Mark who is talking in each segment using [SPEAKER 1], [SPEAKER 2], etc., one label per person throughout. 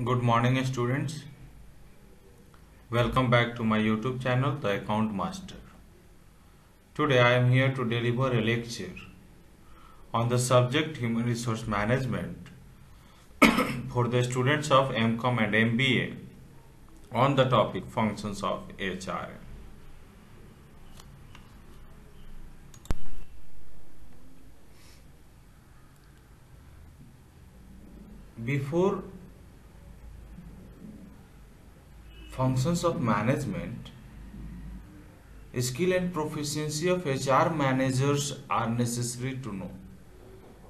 [SPEAKER 1] Good morning, students. Welcome back to my YouTube channel, The Account Master. Today, I am here to deliver a lecture on the subject Human Resource Management for the students of MCOM and MBA on the topic Functions of HR. Before functions of management, skill and proficiency of HR managers are necessary to know.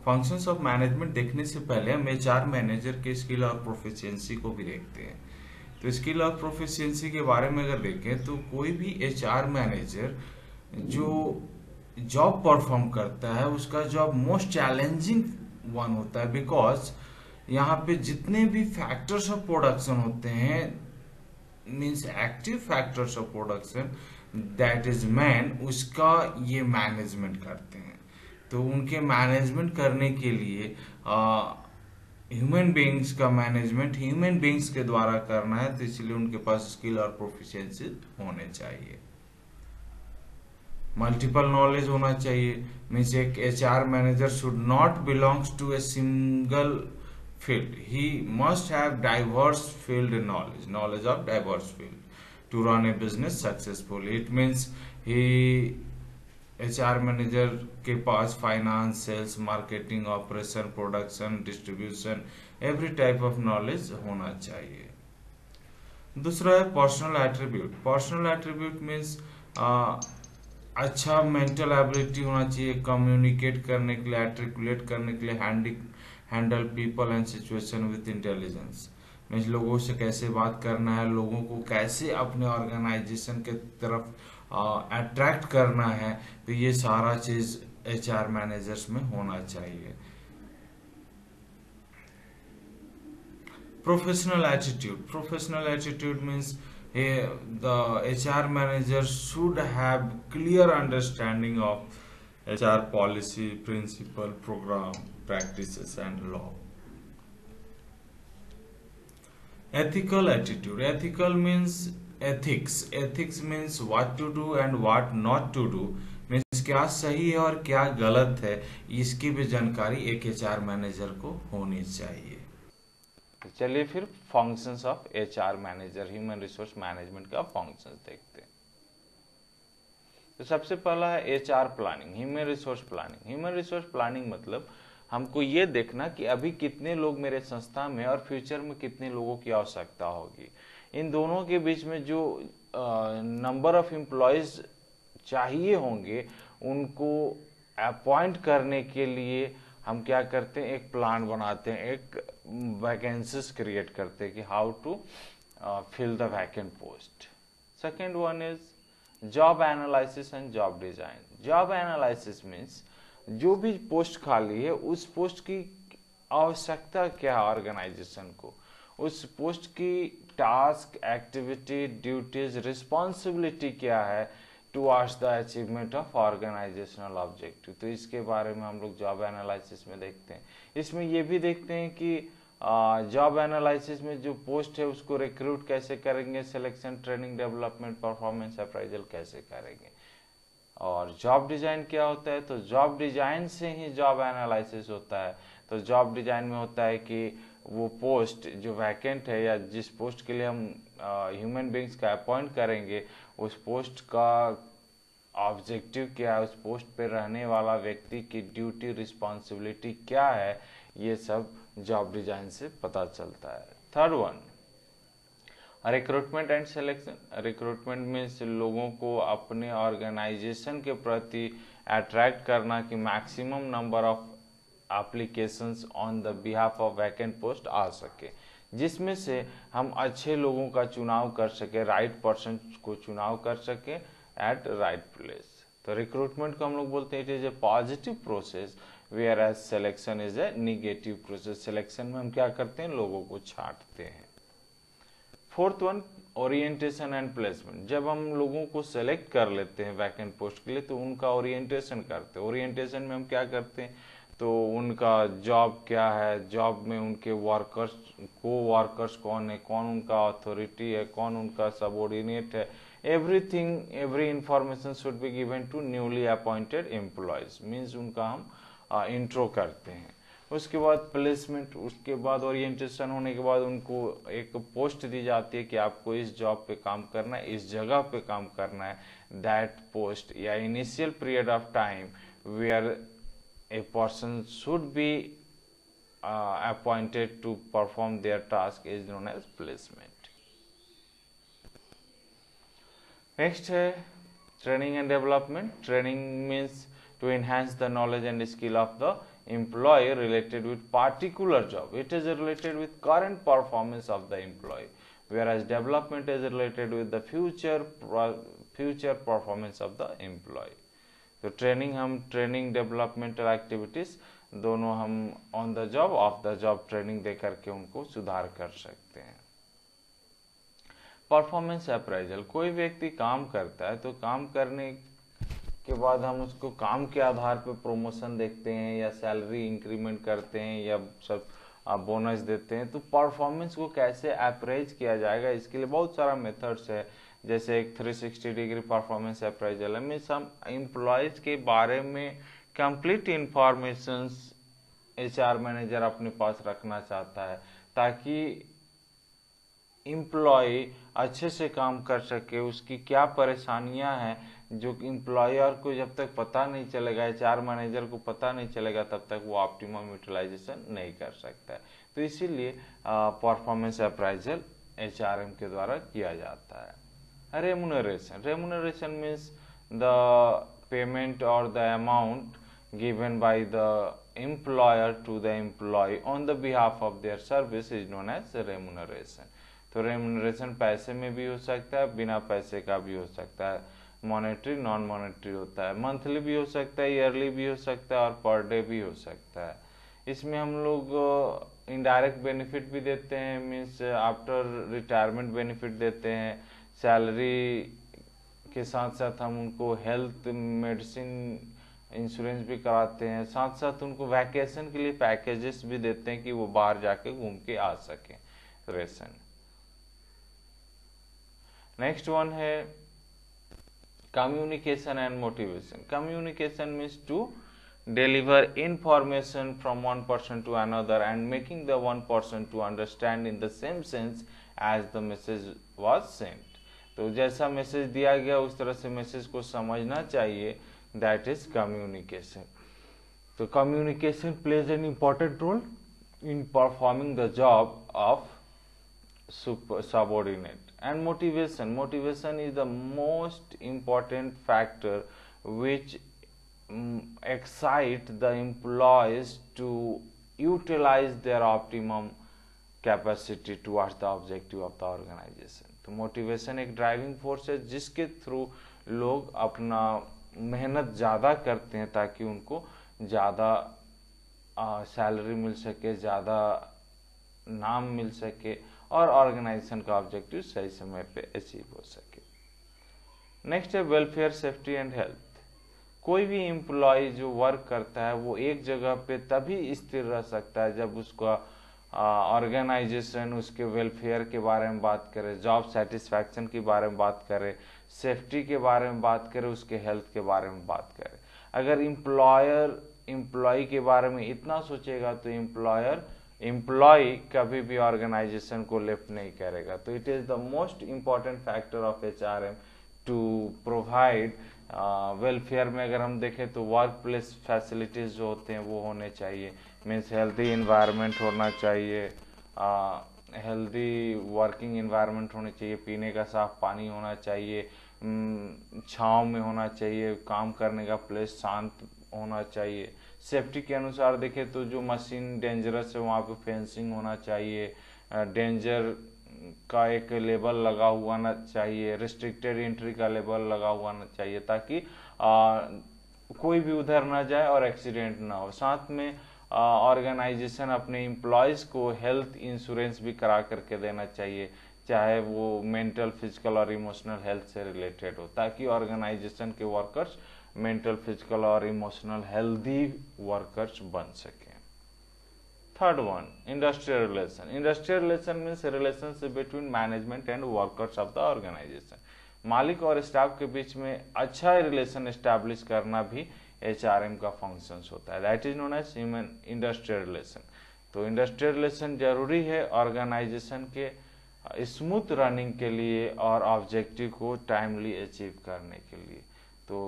[SPEAKER 1] Functions of management देखने से पहले हम HR manager के skill और proficiency को भी देखते हैं। तो स्किल और प्रोफिशिएंसी के बारे में अगर देखें तो कोई भी एचआर मैनेजर जो जॉब परफॉर्म करता है उसका जॉब मोस्ट चैलेंजिंग वन होता है, बिकॉज यहाँ पे जितने भी फैक्टर्स ऑफ प्रोडक्शन होते हैं, means active factors of production, that is man, उसका ये मैनेजमेंट करते हैं। तो उनके मैनेजमेंट करने के लिए ह्यूमन बीइंग्स का मैनेजमेंट ह्यूमन बीइंग्स के द्वारा करना है, तो इसलिए उनके पास स्किल और प्रोफिशिएंसी होने चाहिए। मल्टीपल नॉलेज होना चाहिए, मीन्स एक HR manager should not belongs to a single field. He must have diverse field knowledge of diverse field to run a business successfully. It means HR manager के पास finance, sales, marketing, operation, production, distribution, every type of knowledge होना चाहिए। दूसरा है personal attribute. Personal attribute means अच्छा mental ability होना चाहिए, communicate करने के लिए, आर्टिकुलेट करने के लिए, handle people and situation with intelligence. Means लोगों से कैसे बात करना है, लोगों को कैसे अपने ऑर्गेनाइजेशन के तरफ अट्रैक्ट करना है, तो ये सारा चीज एचआर मैनेजर्स में होना चाहिए। Professional attitude. Professional attitude means the HR manager should have clear understanding of HR policy, principle, program, practices and law. Ethical attitude. Ethical means ethics. Ethics means what to do and what not to do. Means क्या सही है और क्या गलत है, इसकी भी जानकारी एक एचआर मैनेजर को होनी चाहिए। चलिए फिर functions of HR manager, human resource management का फंक्शंस देखते हैं। तो सबसे पहला है HR planning, human resource planning. Human resource planning मतलब हमको ये देखना कि अभी कितने लोग मेरे संस्था में और फ्यूचर में कितने लोगों की आवश्यकता होगी। इन दोनों के बीच में जो नंबर ऑफ एम्प्लॉयज चाहिए होंगे उनको अपॉइंट करने के लिए हम क्या करते हैं, एक प्लान बनाते हैं, एक वैकेंसीज क्रिएट करते हैं कि how to fill the vacant post. Second one is job analysis and job design. Job analysis means जो भी पोस्ट खाली है उस पोस्ट की आवश्यकता क्या है ऑर्गेनाइजेशन को, उस पोस्ट की टास्क, एक्टिविटी, ड्यूटीज, रिस्पॉन्सिबिलिटी क्या है towards the achievement of organisational objective. तो इसके बारे में हम लोग जॉब एनालिसिस में देखते हैं। इसमें ये भी देखते हैं कि जॉब एनालिसिस में जो पोस्ट है उसको रिक्रूट कैसे करेंगे, selection, training, development, performance appraisal कैसे करेंगे। और जॉब डिजाइन क्या होता है, तो जॉब डिजाइन से ही जॉब एनालिसिस होता है। तो जॉब डिजाइन में होता है कि वो पोस्ट जो वैकेंट है या जिस पोस्ट के लिए हम ह्यूमन बीइंग्स का अपॉइंट करेंगे, उस पोस्ट का ऑब्जेक्टिव क्या है, उस पोस्ट पे रहने वाला व्यक्ति की ड्यूटी, रिस्पॉन्सिबिलिटी क्या है, ये सब जॉब डिजाइन से पता चलता है। Third one, recruitment and selection. Recruitment means लोगों को अपने ऑर्गेनाइजेशन के प्रति अट्रैक्ट करना कि maximum number of applications on the behalf of vacant post आ सके, जिसमें से हम अच्छे लोगों का चुनाव कर सके, राइट पर्सन को चुनाव कर सके एट राइट प्लेस। तो रिक्रूटमेंट को हम लोग बोलते हैं it is a positive process, where as selection is a negative process. Selection में हम क्या करते हैं, लोगों को छांटते हैं। Fourth one, orientation and placement. जब हम लोगों को सेलेक्ट कर लेते हैं वैकेंट पोस्ट के लिए तो उनका ओरिएंटेशन करते हैं। ओरिएंटेशन में हम क्या करते हैं, तो उनका जॉब क्या है, जॉब में उनके वर्कर्स कौन है, कौन उनका अथॉरिटी है, कौन उनका सबऑर्डिनेट है, everything, every information should be given to newly appointed employees. Means उनका हम इंट्रो करते हैं। उसके बाद प्लेसमेंट, उसके बाद ओरिएंटेशन होने के बाद उनको एक पोस्ट दी जाती है कि आपको इस जॉब पे काम करना है, इस जगह पे काम करना है। दैट पोस्ट या initial period of time where a person should be appointed to perform their task is known as placement. Next है training and development. Training means to enhance the knowledge and skill of the employee related with particular job. It is related with current performance of the employee, whereas development is related with the future performance of the employee. तो training developmental activities दोनों हम on the job off the job training दे करके उनको सुधार कर सकते हैं। परफॉर्मेंस अप्राइजल, कोई व्यक्ति काम करता है तो काम करने के बाद हम उसको काम के आधार पर प्रोमोशन देखते हैं या सैलरी इंक्रीमेंट करते हैं या सब बोनस देते हैं। तो परफॉर्मेंस को कैसे अप्राइज किया जाएगा, इसके लिए बहुत सारा मेथड्स है। जैसे एक 360 डिग्री परफॉर्मेंस अप्राइजल है, मीन्स हम एम्प्लॉयज के बारे में कंप्लीट इंफॉर्मेशन HR मैनेजर अपने पास रखना चाहता है ताकि एम्प्लॉय अच्छे से काम कर सके। उसकी क्या परेशानियां हैं जो एम्प्लॉयर को जब तक पता नहीं चलेगा, HR मैनेजर को पता नहीं चलेगा, तब तक वो ऑप्टिमम यूटिलाइजेशन नहीं कर सकता है। तो इसीलिए परफॉर्मेंस अप्राइजल HRM के द्वारा किया जाता है। Remuneration means the payment or the amount given by the employer to the employee on the behalf of their service is known as remuneration. तो remuneration पैसे में भी हो सकता है, बिना पैसे का भी हो सकता है, मॉनेटरी नॉन मॉनेटरी होता है, मंथली भी हो सकता है, ईयरली भी हो सकता है और पर डे भी हो सकता है। इसमें हम लोग इनडायरेक्ट बेनिफिट भी देते हैं, मीन्स आफ्टर रिटायरमेंट बेनिफिट देते हैं। सैलरी के साथ साथ हम उनको हेल्थ मेडिसिन इंश्योरेंस भी कराते हैं, साथ साथ उनको वैकेशन के लिए पैकेजेस भी देते हैं कि वो बाहर जाके घूम के आ सकें। रेशन। नेक्स्ट वन है communication and motivation. Communication means to deliver information from one person to another and making the one person to understand in the same sense as the message was sent. तो जैसा message दिया गया उस तरह से message को समझना चाहिए, दैट इज कम्युनिकेशन। तो communication plays an important role in performing the job of subordinate. And motivation is the most important factor which excite the employees to utilize their optimum capacity towards the objective of the organization. तो motivation एक driving force है जिसके through लोग अपना मेहनत ज़्यादा करते हैं ताकि उनको ज़्यादा सैलरी मिल सके, ज़्यादा नाम मिल सके और ऑर्गेनाइजेशन का ऑब्जेक्टिव सही समय पे अचीव हो सके। नेक्स्ट है वेलफेयर, सेफ्टी एंड हेल्थ। कोई भी एम्प्लॉय जो वर्क करता है वो एक जगह पे तभी स्थिर रह सकता है जब उसका ऑर्गेनाइजेशन उसके वेलफेयर के बारे में बात करे, जॉब सेटिस्फैक्शन के बारे में बात करे, सेफ्टी के बारे में बात करे, उसके हेल्थ के बारे में बात करे। अगर एम्प्लॉय के बारे में इतना सोचेगा तो एम्प्लॉय कभी भी ऑर्गेनाइजेशन को लेफ्ट नहीं करेगा। तो it is the most important factor of HRM to provide welfare में। अगर हम देखें तो वर्क प्लेस फैसिलिटीज जो होते हैं वो होने चाहिए, मीन्स हेल्दी इन्वायरमेंट होना चाहिए, हेल्दी वर्किंग इन्वायरमेंट होनी चाहिए, पीने का साफ पानी होना चाहिए, छाँव में होना चाहिए, काम करने का प्लेस शांत होना चाहिए। सेफ्टी के अनुसार देखें तो जो मशीन डेंजरस है वहाँ पे फेंसिंग होना चाहिए, डेंजर का एक लेबल लगा हुआ ना चाहिए, रिस्ट्रिक्टेड एंट्री का लेबल लगा हुआ ना चाहिए ताकि कोई भी उधर ना जाए और एक्सीडेंट ना हो। साथ में ऑर्गेनाइजेशन अपने एम्प्लॉयज को हेल्थ इंश्योरेंस भी करा करके देना चाहिए, चाहे वो मेंटल, फिजिकल और इमोशनल हेल्थ से रिलेटेड हो, ताकि ऑर्गेनाइजेशन के वर्कर्स मेंटल, फिजिकल और इमोशनल हेल्दी वर्कर्स बन सकें। Third one, industrial relation. Industrial relation means relationship between management and workers of the organisation. मालिक और स्टाफ के बीच में अच्छा रिलेशन एस्टैब्लिश करना भी एचआरएम का फंक्शंस होता है, that is known as human industrial relation. तो इंडस्ट्रियल रिलेशन जरूरी है ऑर्गेनाइजेशन के स्मूथ रनिंग के लिए और ऑब्जेक्टिव को टाइमली अचीव करने के लिए। तो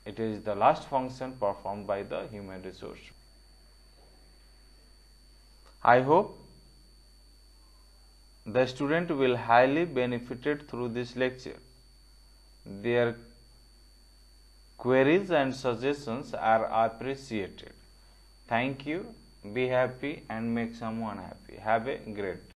[SPEAKER 1] it is the last function perform by the human resource. I hope the student will highly benefited through this lecture. Their queries and suggestions are appreciated. Thank you. Be happy and make someone happy. Have a great day.